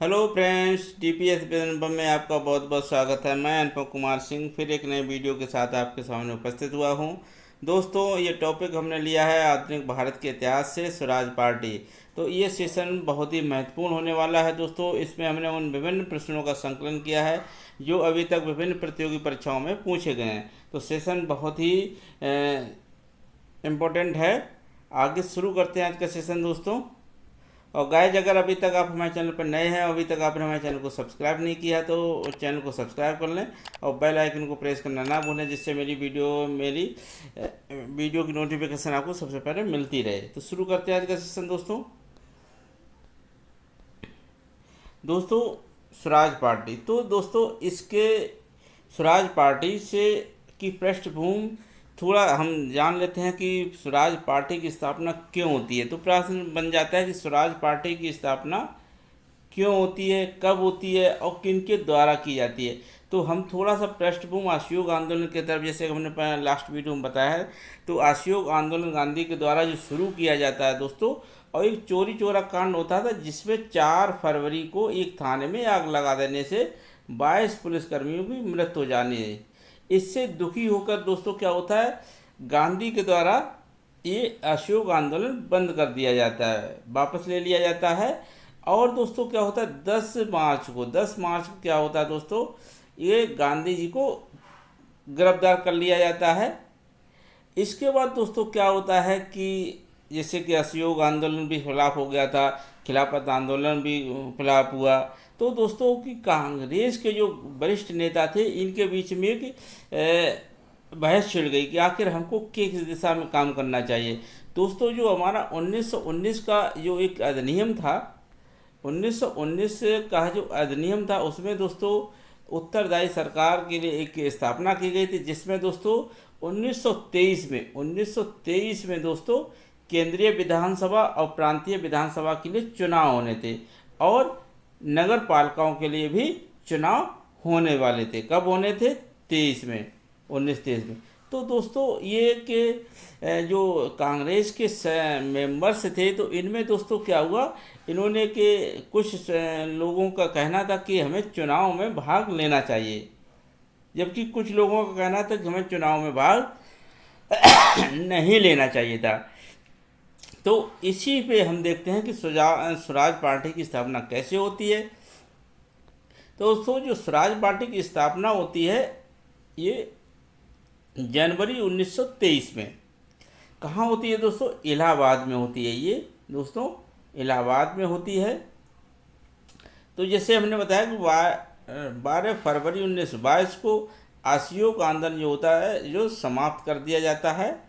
Hello friends, DPS अनुपम में आपका बहुत बहुत स्वागत है। मैं अनुपम कुमार सिंह फिर एक नए वीडियो के साथ आपके सामने उपस्थित हुआ हूं। दोस्तों, ये टॉपिक हमने लिया है आधुनिक भारत के इतिहास से स्वराज पार्टी। तो ये सेशन बहुत ही महत्वपूर्ण होने वाला है दोस्तों। इसमें हमने उन विभिन्न प्रश्नों का संकलन किया है जो अभी तक विभिन्न प्रतियोगी परीक्षाओं में पूछे गए हैं। तो सेशन बहुत ही इम्पोर्टेंट है। आगे शुरू करते हैं आज का सेशन दोस्तों। और गाइज, अगर अभी तक आप हमारे चैनल पर नए हैं और अभी तक आपने हमारे चैनल को सब्सक्राइब नहीं किया तो चैनल को सब्सक्राइब कर लें और बेल आइकन को प्रेस करना ना भूलें, जिससे मेरी वीडियो की नोटिफिकेशन आपको सबसे पहले मिलती रहे। तो शुरू करते हैं आज का सेशन दोस्तों। दोस्तों, स्वराज पार्टी। तो दोस्तों, इसके स्वराज पार्टी से की पृष्ठभूमि थोड़ा हम जान लेते हैं कि स्वराज पार्टी की स्थापना क्यों होती है। तो प्रश्न बन जाता है कि स्वराज पार्टी की स्थापना क्यों होती है, कब होती है और किन के द्वारा की जाती है। तो हम थोड़ा सा पृष्ठभूमि असहयोग आंदोलन की तरफ, जैसे हमने लास्ट वीडियो में बताया है, तो असहयोग आंदोलन गांधी के द्वारा जो शुरू किया जाता है दोस्तों, और एक चोरी चोरा कांड होता था जिसमें 4 फरवरी को एक थाने में आग लगा देने से 22 पुलिसकर्मियों की मृत्यु हो जानी है। इससे दुखी होकर दोस्तों क्या होता है, गांधी के द्वारा ये असहयोग आंदोलन बंद कर दिया जाता है, वापस ले लिया जाता है। और दोस्तों क्या होता है, 10 मार्च को क्या होता है दोस्तों, ये गांधी जी को गिरफ्तार कर लिया जाता है। इसके बाद दोस्तों क्या होता है कि जैसे कि असहयोग आंदोलन भी खिलाफ हो गया था, खिलाफत आंदोलन भी खिलाफ हुआ। तो दोस्तों कि कांग्रेस के जो वरिष्ठ नेता थे, इनके बीच में एक बहस छिड़ गई कि आखिर हमको किस दिशा में काम करना चाहिए। दोस्तों, जो हमारा 1919 का जो एक अधिनियम था, 1919 का जो अधिनियम था, उसमें दोस्तों उत्तरदायी सरकार के लिए एक स्थापना की गई थी, जिसमें दोस्तों 1923 में दोस्तों केंद्रीय विधानसभा और प्रांतीय विधानसभा के लिए चुनाव होने थे और नगर पालिकाओं के लिए भी चुनाव होने वाले थे। कब होने थे? 1923 में। तो दोस्तों ये कि जो कांग्रेस के मेंबर्स थे, तो इनमें दोस्तों क्या हुआ, इन्होंने के कुछ लोगों का कहना था कि हमें चुनाव में भाग लेना चाहिए, जबकि कुछ लोगों का कहना था कि हमें चुनाव में भाग नहीं लेना चाहिए था। तो इसी पे हम देखते हैं कि स्वराज पार्टी की स्थापना कैसे होती है। तो दोस्तों, जो स्वराज पार्टी की स्थापना होती है, ये जनवरी 1923 में। कहाँ होती है दोस्तों? इलाहाबाद में होती है ये दोस्तों, इलाहाबाद में होती है। तो जैसे हमने बताया कि 12 फरवरी 1922 को असहयोग आंदोलन जो होता है जो समाप्त कर दिया जाता है।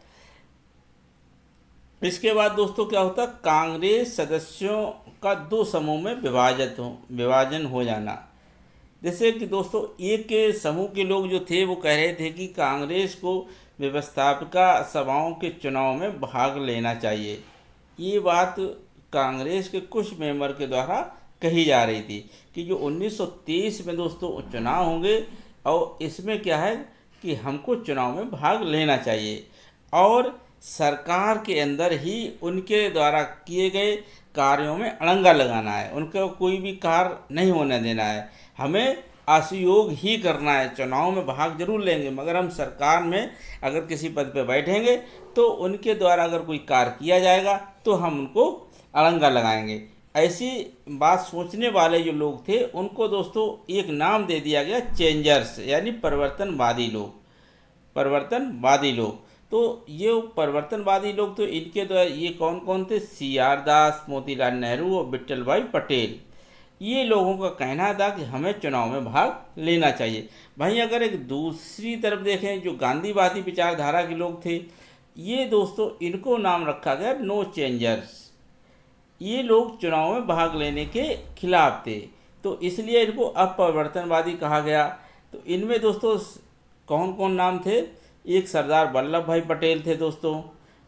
इसके बाद दोस्तों क्या होता है, कांग्रेस सदस्यों का 2 समूह में विभाजन हो जाना। जैसे कि दोस्तों एक समूह के लोग जो थे वो कह रहे थे कि कांग्रेस को व्यवस्थापिका सभाओं के चुनाव में भाग लेना चाहिए। ये बात कांग्रेस के कुछ मेंबर के द्वारा कही जा रही थी कि जो 1923 में दोस्तों चुनाव होंगे और इसमें क्या है कि हमको चुनाव में भाग लेना चाहिए और सरकार के अंदर ही उनके द्वारा किए गए कार्यों में अड़ंगा लगाना है, उनका कोई भी कार्य नहीं होने देना है, हमें असहयोग ही करना है। चुनाव में भाग जरूर लेंगे, मगर हम सरकार में अगर किसी पद पर बैठेंगे तो उनके द्वारा अगर कोई कार्य किया जाएगा तो हम उनको अड़ंगा लगाएंगे। ऐसी बात सोचने वाले जो लोग थे उनको दोस्तों एक नाम दे दिया गया, चेंजर्स, यानी परिवर्तनवादी लोग। तो ये परिवर्तनवादी लोग, तो इनके द्वारा ये कौन कौन थे? CR दास, मोतीलाल नेहरू और विट्ठल भाई पटेल। ये लोगों का कहना था कि हमें चुनाव में भाग लेना चाहिए। भाई अगर एक दूसरी तरफ देखें, जो गांधीवादी विचारधारा के लोग थे, ये दोस्तों इनको नाम रखा गया नो चेंजर्स। ये लोग चुनाव में भाग लेने के खिलाफ थे, तो इसलिए इनको अपरिवर्तनवादी कहा गया। तो इनमें दोस्तों कौन कौन नाम थे? एक सरदार वल्लभ भाई पटेल थे दोस्तों,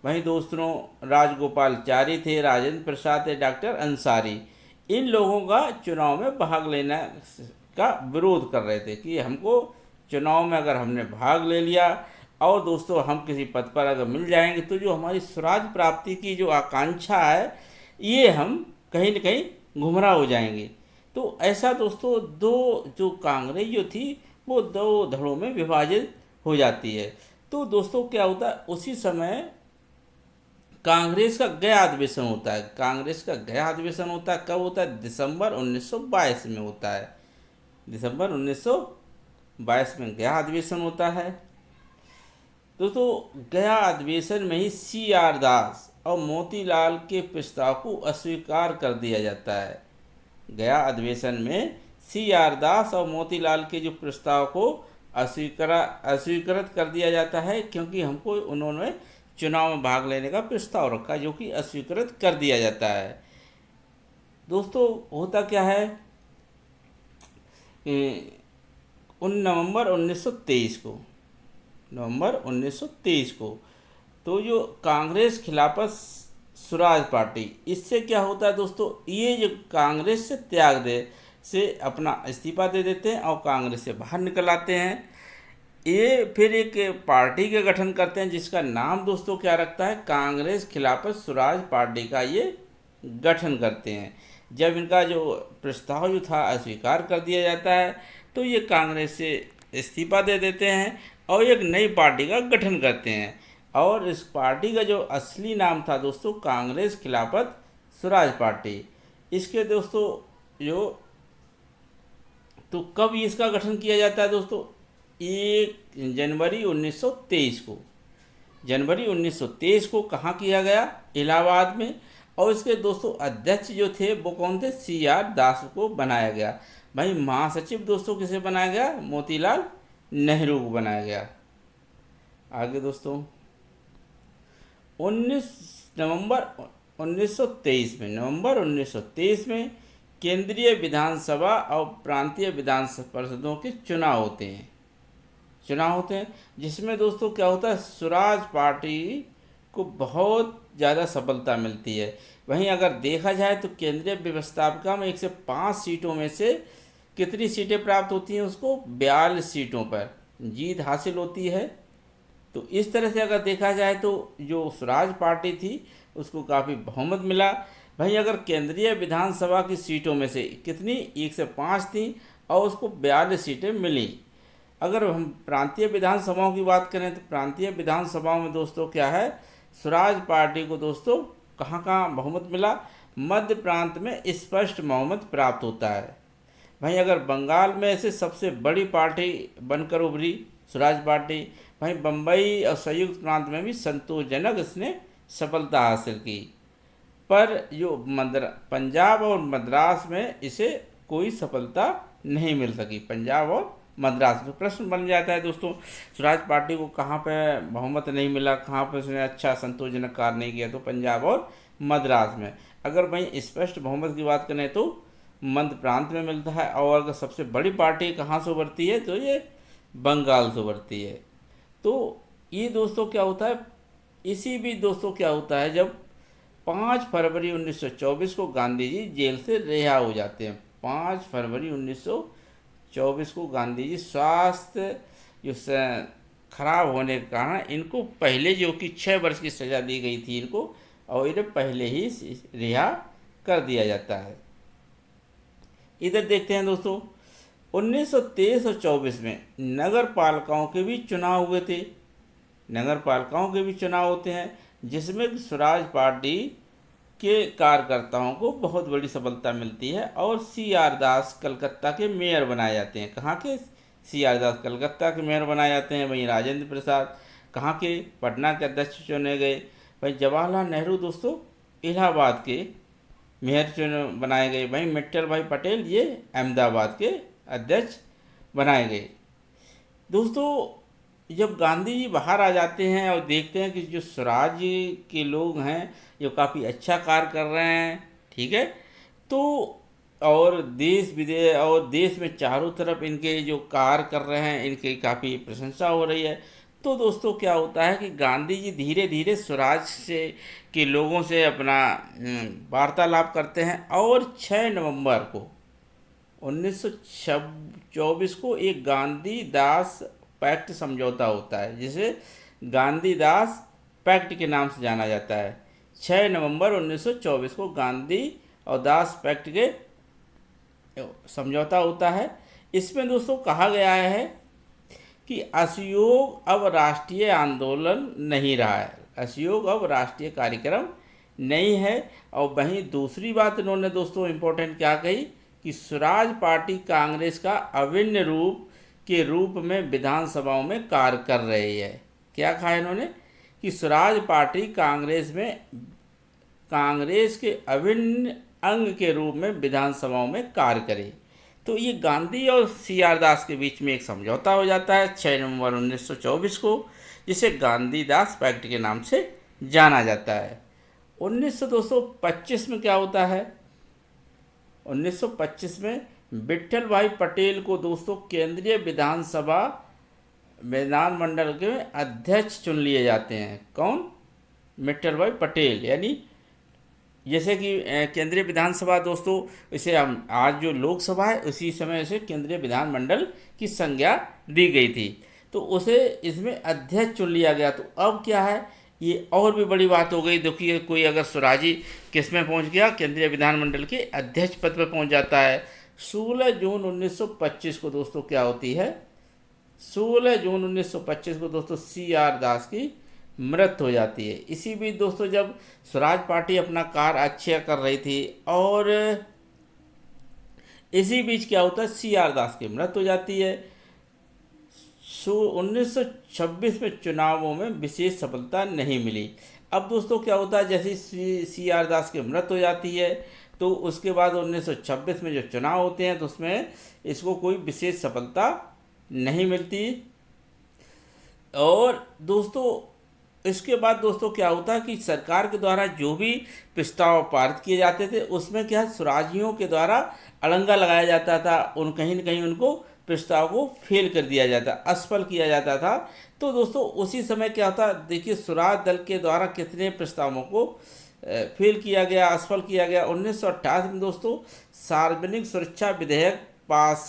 वहीं दोस्तों राजगोपालचारी थे, राजेंद्र प्रसाद थे, डॉक्टर अंसारी। इन लोगों का चुनाव में भाग लेने का विरोध कर रहे थे कि हमको चुनाव में अगर हमने भाग ले लिया और दोस्तों हम किसी पद पर अगर मिल जाएंगे तो जो हमारी स्वराज प्राप्ति की जो आकांक्षा है, ये हम कहीं न कहीं गुमराह हो जाएंगे। तो ऐसा दोस्तों दो जो कांग्रेस जो थी वो दो धड़ों में विभाजित हो जाती है। तो दोस्तों क्या होता है, उसी समय कांग्रेस का गया अधिवेशन होता है। कांग्रेस का गया अधिवेशन होता है, कब होता है? दिसंबर 1922 में होता है। दिसंबर 1922 में गया अधिवेशन होता है। दोस्तों गया अधिवेशन में ही C.R. दास और मोतीलाल के प्रस्ताव को अस्वीकार कर दिया जाता है। गया अधिवेशन में C.R. दास और मोतीलाल के जो प्रस्ताव को अस्वीकृत कर दिया जाता है, क्योंकि हमको उन्होंने चुनाव में भाग लेने का प्रस्ताव रखा, जो कि अस्वीकृत कर दिया जाता है। दोस्तों होता क्या है, उन नवंबर 1923 को, नवंबर 1923 को तो जो कांग्रेस खिलाफत स्वराज पार्टी, इससे क्या होता है दोस्तों, ये जो कांग्रेस से त्याग दे से अपना इस्तीफा दे देते हैं और कांग्रेस से बाहर निकल आते हैं। ये फिर एक पार्टी का गठन करते हैं, जिसका नाम दोस्तों क्या रखता है, कांग्रेस खिलाफत स्वराज पार्टी का ये गठन करते हैं। जब इनका जो प्रस्ताव जो था अस्वीकार कर दिया जाता है, तो ये कांग्रेस से इस्तीफा दे देते हैं और एक नई पार्टी का गठन करते हैं। और इस पार्टी का जो असली नाम था दोस्तों, कांग्रेस खिलाफत स्वराज पार्टी। इसके दोस्तों जो तो कब इसका गठन किया जाता है दोस्तों, 1 जनवरी 1923 को। जनवरी 1923 को कहाँ किया गया, इलाहाबाद में। और इसके दोस्तों अध्यक्ष जो थे वो कौन थे, C.R. दास को बनाया गया। भाई महासचिव दोस्तों किसे बनाया गया, मोतीलाल नेहरू को बनाया गया। आगे दोस्तों 19 नवंबर 1923 में, नवंबर 1923 में केंद्रीय विधानसभा और प्रांतीय विधान परिषदों के चुनाव होते हैं। जिसमें दोस्तों क्या होता है, स्वराज पार्टी को बहुत ज़्यादा सफलता मिलती है। वहीं अगर देखा जाए तो केंद्रीय व्यवस्थापिका में 1 से 5 सीटों में से कितनी सीटें प्राप्त होती हैं, उसको 42 सीटों पर जीत हासिल होती है। तो इस तरह से अगर देखा जाए तो जो स्वराज पार्टी थी उसको काफ़ी बहुमत मिला। भाई अगर केंद्रीय विधानसभा की सीटों में से कितनी, 1 से 5 थी और उसको 42 सीटें मिली। अगर हम प्रांतीय विधानसभाओं की बात करें तो प्रांतीय विधानसभाओं में दोस्तों क्या है, स्वराज पार्टी को दोस्तों कहाँ कहाँ बहुमत मिला, मध्य प्रांत में स्पष्ट बहुमत प्राप्त होता है। भाई अगर बंगाल में ऐसे सबसे बड़ी पार्टी बनकर उभरी स्वराज पार्टी, भाई बम्बई और संयुक्त प्रांत में भी संतोषजनक इसने सफलता हासिल की। पर जो पंजाब और मद्रास में इसे कोई सफलता नहीं मिल सकी, पंजाब और मद्रास। तो प्रश्न बन जाता है दोस्तों, स्वराज पार्टी को कहाँ पे बहुमत नहीं मिला, कहाँ पे उसने अच्छा संतोषजनक कार्य नहीं किया, तो पंजाब और मद्रास में। अगर भाई स्पष्ट बहुमत की बात करें तो मध्य प्रांत में मिलता है। और अगर सबसे बड़ी पार्टी कहाँ से उभरती है तो ये बंगाल से उभरती है। तो ये दोस्तों क्या होता है, इसी बीच दोस्तों क्या होता है, जब 5 फरवरी 1924 को गांधी जी जेल से रिहा हो जाते हैं। 5 फरवरी 1924 को गांधी जी स्वास्थ्य जो खराब होने के कारण इनको पहले जो कि 6 वर्ष की सज़ा दी गई थी इनको, और इन्हें पहले ही रिहा कर दिया जाता है। इधर देखते हैं दोस्तों 1923 और 24 में नगर पालिकाओं के भी चुनाव हुए थे। नगर पालिकाओं के भी चुनाव होते हैं, जिसमें स्वराज पार्टी के कार्यकर्ताओं को बहुत बड़ी सफलता मिलती है और C.R. दास कलकत्ता के मेयर बनाए जाते हैं। कहाँ के, C.R. दास कलकत्ता के मेयर बनाए जाते हैं। वहीं राजेंद्र प्रसाद कहाँ के, पटना के अध्यक्ष चुने गए। वहीं जवाहरलाल नेहरू दोस्तों इलाहाबाद के मेयर बनाए गए। वहीं मित्तल भाई पटेल ये अहमदाबाद के अध्यक्ष बनाए गए। दोस्तों जब गांधी जी बाहर आ जाते हैं और देखते हैं कि जो स्वराज के लोग हैं जो काफ़ी अच्छा कार्य कर रहे हैं, ठीक है, तो और देश विदेश और देश में चारों तरफ इनके जो कार्य कर रहे हैं इनकी काफ़ी प्रशंसा हो रही है, तो दोस्तों क्या होता है कि गांधी जी धीरे धीरे स्वराज से के लोगों से अपना वार्तालाप करते हैं। और 6 नवंबर को 1924 को एक गांधी दास पैक्ट समझौता होता है, जिसे गांधी दास पैक्ट के नाम से जाना जाता है। 6 नवंबर 1924 को गांधी और दास पैक्ट के समझौता होता है। इसमें दोस्तों कहा गया है कि असहयोग अब राष्ट्रीय आंदोलन नहीं रहा है, असहयोग अब राष्ट्रीय कार्यक्रम नहीं है। और वहीं दूसरी बात इन्होंने दोस्तों इम्पोर्टेंट क्या कही कि स्वराज पार्टी कांग्रेस का अभिन्न रूप के रूप में विधानसभाओं में कार्य कर रही है। क्या कहा इन्होंने कि स्वराज पार्टी कांग्रेस के अभिन्न अंग के रूप में विधानसभाओं में कार्य करे। तो ये गांधी और CR दास के बीच में एक समझौता हो जाता है 6 नवंबर 1924 को, जिसे गांधी दास पैक्ट के नाम से जाना जाता है। 1925 में क्या होता है, 1925 में विट्ठल भाई पटेल को दोस्तों केंद्रीय विधानमंडल के अध्यक्ष चुन लिए जाते हैं। कौन? विट्ठल भाई पटेल। यानी जैसे कि केंद्रीय विधानसभा दोस्तों, इसे हम आज जो लोकसभा है उसी समय से केंद्रीय विधानमंडल की संज्ञा दी गई थी, तो उसे इसमें अध्यक्ष चुन लिया गया। तो अब क्या है, ये और भी बड़ी बात हो गई। देखिए कोई अगर स्वराजी किस में पहुंच गया, केंद्रीय विधानमंडल के अध्यक्ष पद पर पहुंच जाता है। 16 जून 1925 को दोस्तों क्या होती है, 16 जून 1925 को दोस्तों CR दास की मृत्यु हो जाती है। इसी बीच दोस्तों जब स्वराज पार्टी अपना कार्य अच्छा कर रही थी और इसी बीच क्या होता है, CR दास की मृत्यु हो जाती है। 1926 में चुनावों में विशेष सफलता नहीं मिली। अब दोस्तों क्या होता है, जैसे CR दास की मृत्यु हो जाती है तो उसके बाद 1926 में जो चुनाव होते हैं तो उसमें इसको कोई विशेष सफलता नहीं मिलती। और दोस्तों इसके बाद दोस्तों क्या होता है कि सरकार के द्वारा जो भी प्रस्ताव पारित किए जाते थे उसमें क्या स्वराजियों के द्वारा अड़ंगा लगाया जाता था, कहीं न कहीं उनको प्रस्ताव को फेल कर दिया जाता, असफल किया जाता था। तो दोस्तों उसी समय क्या होता, देखिए स्वराज दल के द्वारा कितने प्रस्तावों को फेल किया गया, असफल किया गया। 1928 में दोस्तों सार्वजनिक सुरक्षा विधेयक पास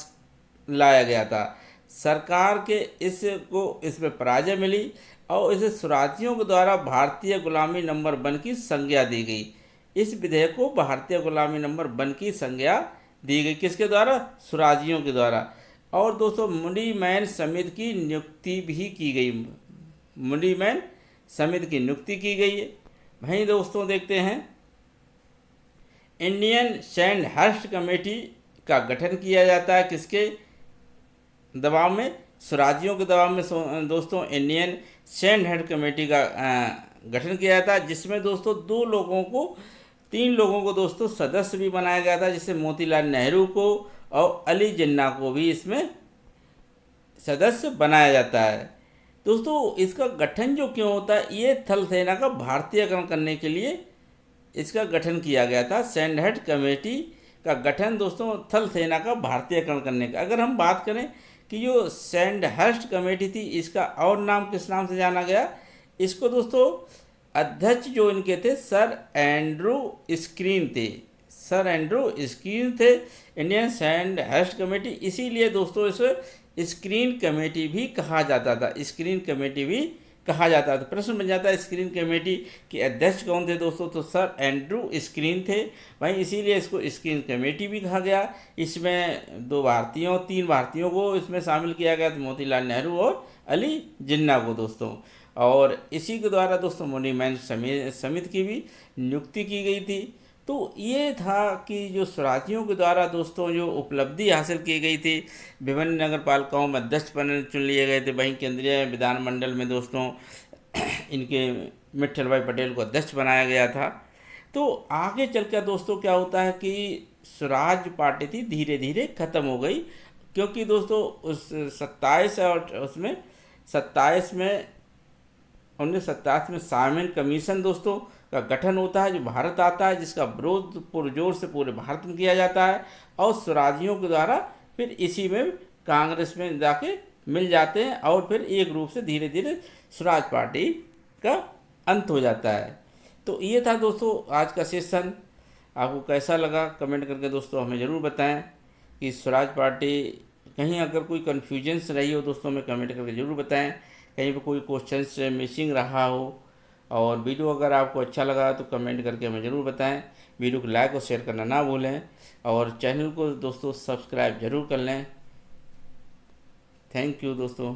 लाया गया था। सरकार के इसमें पराजय मिली और इसे स्वराजियों के द्वारा भारतीय गुलामी नंबर 1 की संज्ञा दी गई। इस विधेयक को भारतीय गुलामी नंबर 1 की संज्ञा दी गई, किसके द्वारा? स्वराजियों के द्वारा। और दोस्तों मुंडीमैन समिति की नियुक्ति भी की गई, मुंडीमैन समिति की नियुक्ति की गई है। वहीं दोस्तों देखते हैं इंडियन सैंडहर्स्ट कमेटी का गठन किया जाता है, किसके दबाव में? स्वराजियों के दबाव में दोस्तों इंडियन सैंडहर्स्ट कमेटी का गठन किया जाता है, जिसमें दोस्तों 3 लोगों को दोस्तों सदस्य भी बनाया गया था, जिससे मोतीलाल नेहरू को और अली जिन्ना को भी इसमें सदस्य बनाया जाता है। दोस्तों इसका गठन जो क्यों होता है, ये थल सेना का भारतीयकरण करने के लिए इसका गठन किया गया था। सैंडहर्स्ट कमेटी का गठन दोस्तों थल सेना का भारतीयकरण करने का। अगर हम बात करें कि जो सैंडहर्स्ट कमेटी थी इसका और नाम किस नाम से जाना गया, इसको दोस्तों अध्यक्ष जो इनके थे सर एंड्रू स्क्रीन थे, सर एंड्रू स्क्रीन थे इंडियन सैंडहर्स्ट कमेटी। इसीलिए दोस्तों इसे स्क्रीन कमेटी भी कहा जाता था, स्क्रीन कमेटी भी कहा जाता था। प्रश्न बन जाता है स्क्रीन कमेटी के अध्यक्ष कौन थे दोस्तों, तो सर एंड्रू स्क्रीन थे, वहीं इसीलिए इसको स्क्रीन कमेटी भी कहा गया। इसमें 3 भारतीयों को इसमें शामिल किया गया, तो मोतीलाल नेहरू और अली जिन्ना को दोस्तों। और इसी के द्वारा दोस्तों मुंडीमैन समिति की भी नियुक्ति की गई थी। तो ये था कि जो स्वराजियों के द्वारा दोस्तों जो उपलब्धि हासिल की गई थी, विभिन्न नगर पालिकाओं में अध्यक्ष चुन लिए गए थे। वहीं केंद्रीय विधानमंडल में दोस्तों इनके विट्ठल भाई पटेल को अध्यक्ष बनाया गया था। तो आगे चल कर दोस्तों क्या होता है कि स्वराज पार्टी थी धीरे धीरे ख़त्म हो गई, क्योंकि दोस्तों उस 27 और उसमें 27 में 1927 में साइमन कमीशन दोस्तों का गठन होता है, जो भारत आता है, जिसका विरोध पुरजोर से पूरे भारत में किया जाता है। और स्वराजियों के द्वारा फिर इसी में कांग्रेस में जाके मिल जाते हैं और फिर एक रूप से धीरे धीरे स्वराज पार्टी का अंत हो जाता है। तो ये था दोस्तों आज का सेशन। आपको कैसा लगा कमेंट करके दोस्तों हमें ज़रूर बताएं कि स्वराज पार्टी कहीं अगर कोई कन्फ्यूजन्स रही हो दोस्तों में कमेंट करके ज़रूर बताएं। कहीं पर कोई क्वेश्चन मिसिंग रहा हो और वीडियो अगर आपको अच्छा लगा तो कमेंट करके हमें ज़रूर बताएं। वीडियो को लाइक और शेयर करना ना भूलें और चैनल को दोस्तों सब्सक्राइब ज़रूर कर लें। थैंक यू दोस्तों।